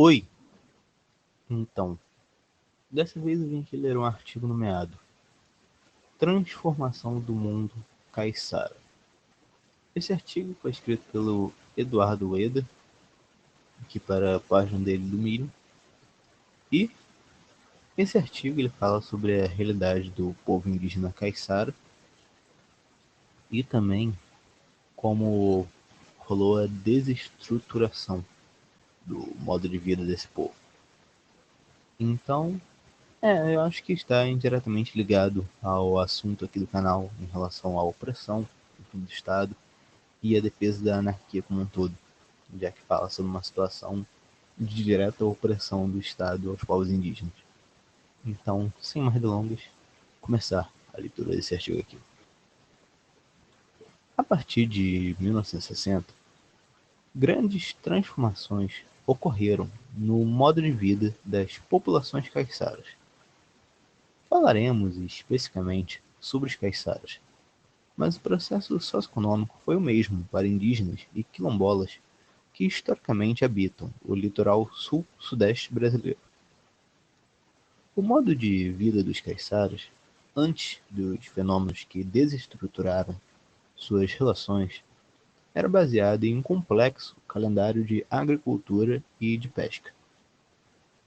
Oi! Então, dessa vez eu vim aqui ler um artigo nomeado Transformação do Mundo Caiçara. Esse artigo foi escrito pelo Eduardo Ueda, aqui para a página dele do Medium, e esse artigo ele fala sobre a realidade do povo indígena caiçara e também como rolou a desestruturação do modo de vida desse povo. Então, eu acho que está indiretamente ligado ao assunto aqui do canal em relação à opressão do Estado e a defesa da anarquia como um todo, já que fala sobre uma situação de direta opressão do Estado aos povos indígenas. Então, sem mais delongas, começar a leitura desse artigo aqui. A partir de 1960, grandes transformações ocorreram no modo de vida das populações caiçaras. Falaremos especificamente sobre os caiçaras, mas o processo socioeconômico foi o mesmo para indígenas e quilombolas que historicamente habitam o litoral sul-sudeste brasileiro. O modo de vida dos caiçaras, antes dos fenômenos que desestruturaram suas relações, era baseado em um complexo calendário de agricultura e de pesca.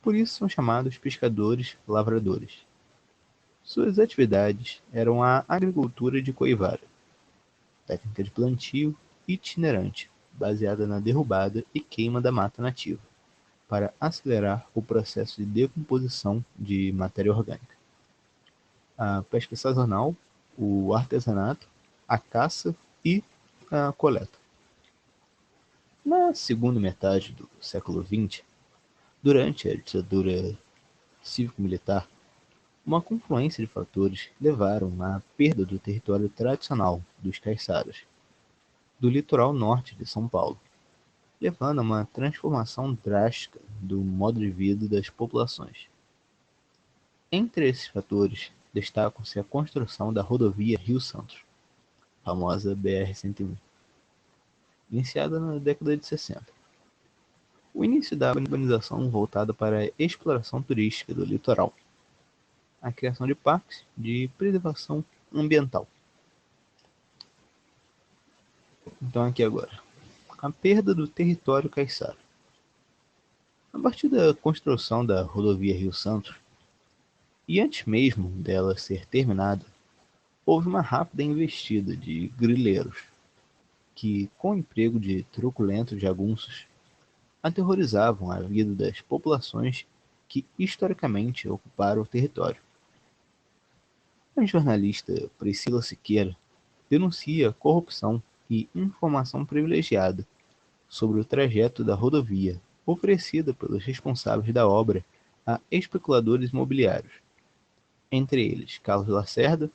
Por isso são chamados pescadores-lavradores. Suas atividades eram a agricultura de coivara, técnica de plantio itinerante, baseada na derrubada e queima da mata nativa, para acelerar o processo de decomposição de matéria orgânica. A pesca sazonal, o artesanato, a caça e a coleta. Na segunda metade do século XX, durante a ditadura cívico-militar, uma confluência de fatores levaram à perda do território tradicional dos caiçaras, do litoral norte de São Paulo, levando a uma transformação drástica do modo de vida das populações. Entre esses fatores, destacam-se a construção da rodovia Rio-Santos, famosa BR-101, iniciada na década de 60. O início da urbanização voltada para a exploração turística do litoral, a criação de parques de preservação ambiental. Então aqui agora, a perda do território caiçara. A partir da construção da rodovia Rio-Santos, e antes mesmo dela ser terminada, houve uma rápida investida de grileiros, que, com o emprego de truculentos jagunços, aterrorizavam a vida das populações que historicamente ocuparam o território. A jornalista Priscila Siqueira denuncia corrupção e informação privilegiada sobre o trajeto da rodovia oferecida pelos responsáveis da obra a especuladores imobiliários, entre eles Carlos Lacerda,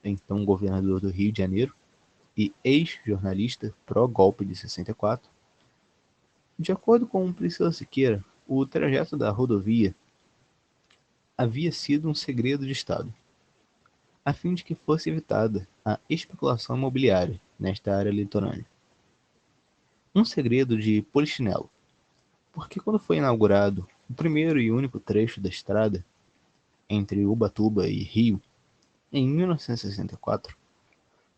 então governador do Rio de Janeiro e ex-jornalista pró-golpe de 64. De acordo com Priscila Siqueira, o trajeto da rodovia havia sido um segredo de Estado, a fim de que fosse evitada a especulação imobiliária nesta área litorânea. Um segredo de polichinelo, porque quando foi inaugurado o primeiro e único trecho da estrada entre Ubatuba e Rio, em 1964,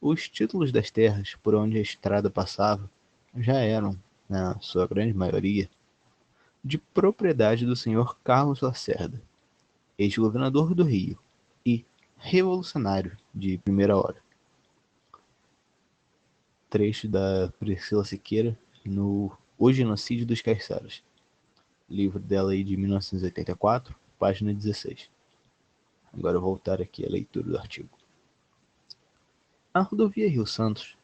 os títulos das terras por onde a estrada passava já eram, na sua grande maioria, de propriedade do senhor Carlos Lacerda, ex-governador do Rio e revolucionário de primeira hora. Trecho da Priscila Siqueira no O Genocídio dos Caiçaras, livro dela aí de 1984, página 16. Agora eu vou voltar aqui à leitura do artigo. A rodovia Rio Santos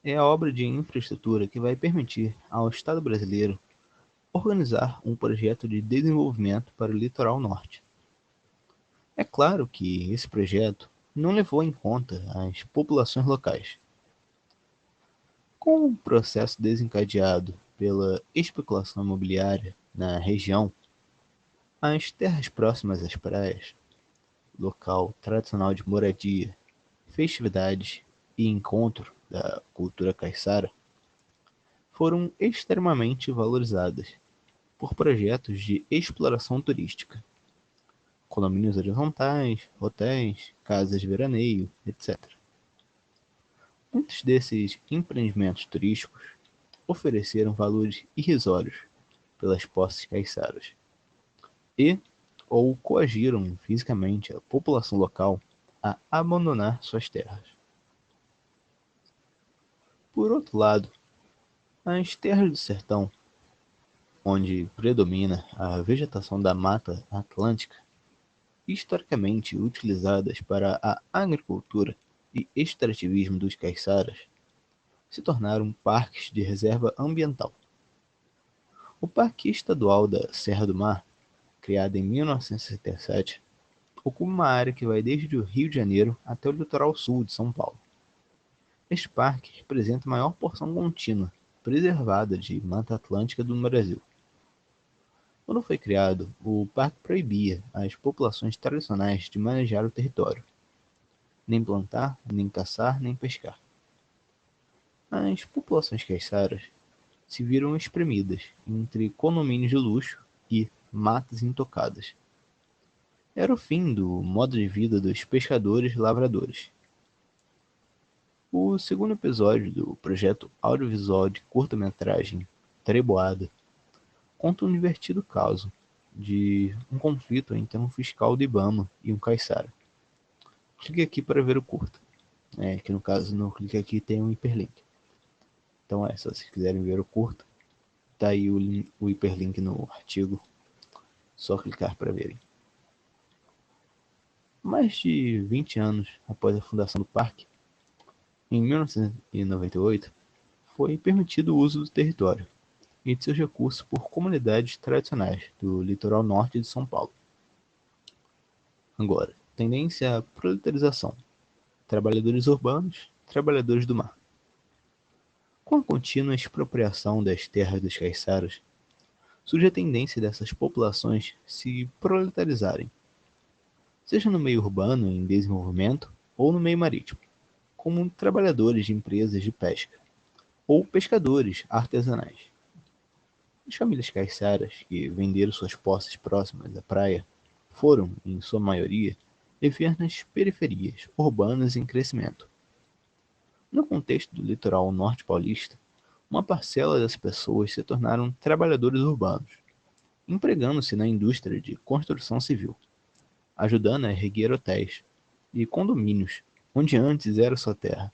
é a obra de infraestrutura que vai permitir ao Estado brasileiro organizar um projeto de desenvolvimento para o litoral norte. É claro que esse projeto não levou em conta as populações locais. Com o processo desencadeado pela especulação imobiliária na região, as terras próximas às praias, local tradicional de moradia, festividades e encontro da cultura caiçara, foram extremamente valorizadas, por projetos de exploração turística, condomínios horizontais, hotéis, casas de veraneio, etc. Muitos desses empreendimentos turísticos ofereceram valores irrisórios pelas posses caiçaras e ou coagiram fisicamente a população local a abandonar suas terras. Por outro lado, as terras do sertão, onde predomina a vegetação da Mata Atlântica, historicamente utilizadas para a agricultura e extrativismo dos caiçaras, se tornaram parques de reserva ambiental. O Parque Estadual da Serra do Mar, criado em 1967, ocupa uma área que vai desde o Rio de Janeiro até o litoral sul de São Paulo. Este parque representa a maior porção contínua preservada de Mata Atlântica do Brasil. Quando foi criado, o parque proibia as populações tradicionais de manejar o território, nem plantar, nem caçar, nem pescar. As populações caiçaras se viram espremidas entre condomínios de luxo e matas intocadas. Era o fim do modo de vida dos pescadores e lavradores. O segundo episódio do projeto audiovisual de curta-metragem Treboada conta um divertido caso de um conflito entre um fiscal do Ibama e um caiçara. Clique aqui para ver o curta. Que no caso, no clique aqui tem um hiperlink. Então se vocês quiserem ver o curta, tá aí o hiperlink no artigo. Só clicar para verem. Mais de 20 anos após a fundação do parque, em 1998, foi permitido o uso do território e de seus recursos por comunidades tradicionais do litoral norte de São Paulo. Agora, tendência à proletarização. Trabalhadores urbanos, trabalhadores do mar. Com a contínua expropriação das terras dos caiçaras, surge a tendência dessas populações se proletarizarem, seja no meio urbano em desenvolvimento ou no meio marítimo, como trabalhadores de empresas de pesca ou pescadores artesanais. As famílias caiçaras que venderam suas posses próximas à praia foram, em sua maioria, viver nas periferias urbanas em crescimento. No contexto do litoral norte paulista, uma parcela das pessoas se tornaram trabalhadores urbanos, empregando-se na indústria de construção civil, ajudando a erguer hotéis e condomínios onde antes era sua terra,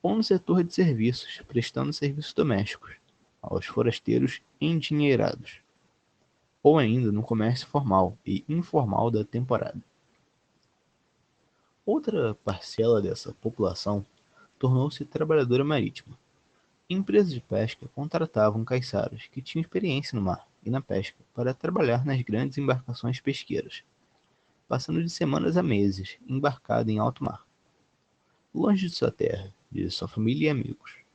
ou no setor de serviços, prestando serviços domésticos aos forasteiros endinheirados, ou ainda no comércio formal e informal da temporada. Outra parcela dessa população tornou-se trabalhadora marítima. Empresas de pesca contratavam caiçaras que tinham experiência no mar e na pesca para trabalhar nas grandes embarcações pesqueiras, passando de semanas a meses embarcado em alto mar, longe de sua terra, de sua família e amigos,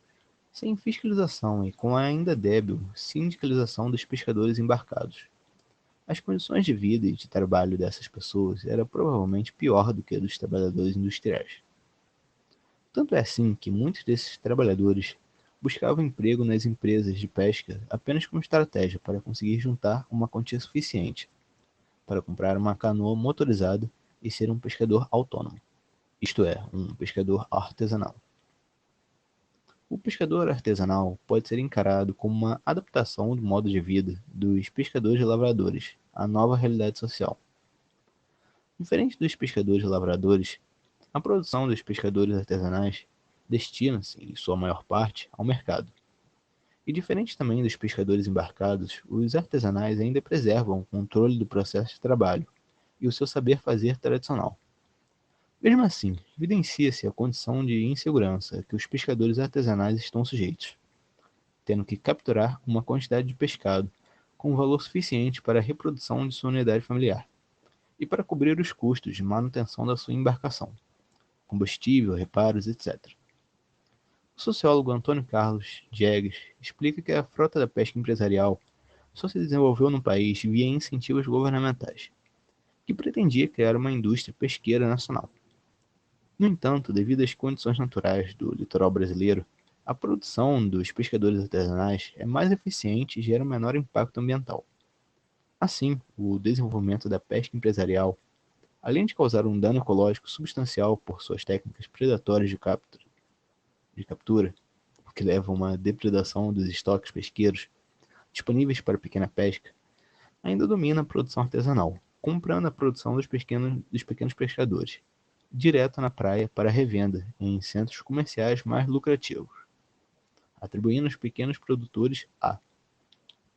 sem fiscalização e com a ainda débil sindicalização dos pescadores embarcados. As condições de vida e de trabalho dessas pessoas era provavelmente pior do que a dos trabalhadores industriais. Tanto é assim que muitos desses trabalhadores buscavam emprego nas empresas de pesca apenas como estratégia para conseguir juntar uma quantia suficiente para comprar uma canoa motorizada e ser um pescador autônomo, isto é, um pescador artesanal. O pescador artesanal pode ser encarado como uma adaptação do modo de vida dos pescadores e lavradores à nova realidade social. Diferente dos pescadores e lavradores, a produção dos pescadores artesanais destina-se, em sua maior parte, ao mercado. E diferente também dos pescadores embarcados, os artesanais ainda preservam o controle do processo de trabalho e o seu saber fazer tradicional. Mesmo assim, evidencia-se a condição de insegurança que os pescadores artesanais estão sujeitos, tendo que capturar uma quantidade de pescado com um valor suficiente para a reprodução de sua unidade familiar e para cobrir os custos de manutenção da sua embarcação, combustível, reparos, etc. O sociólogo Antônio Carlos Diegues explica que a frota da pesca empresarial só se desenvolveu no país via incentivos governamentais, que pretendia criar uma indústria pesqueira nacional. No entanto, devido às condições naturais do litoral brasileiro, A produção dos pescadores artesanais é mais eficiente e gera um menor impacto ambiental. Assim, o desenvolvimento da pesca empresarial, além de causar um dano ecológico substancial por suas técnicas predatórias de captura, o que leva a uma depredação dos estoques pesqueiros disponíveis para pequena pesca, ainda domina a produção artesanal, comprando a produção dos pequenos pescadores, direto na praia para revenda em centros comerciais mais lucrativos, atribuindo aos pequenos produtores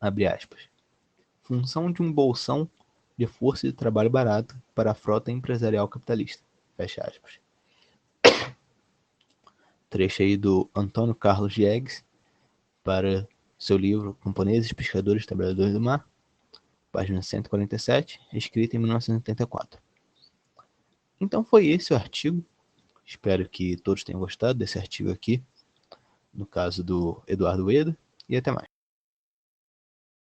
abre aspas, função de um bolsão de força de trabalho barato para a frota empresarial capitalista, fecha aspas. Trecho aí do Antônio Carlos Diegues para seu livro Camponeses, Pescadores e Trabalhadores do Mar, página 147, escrita em 1984. Então foi esse o artigo. Espero que todos tenham gostado desse artigo aqui, no caso do Eduardo Ueda, e até mais.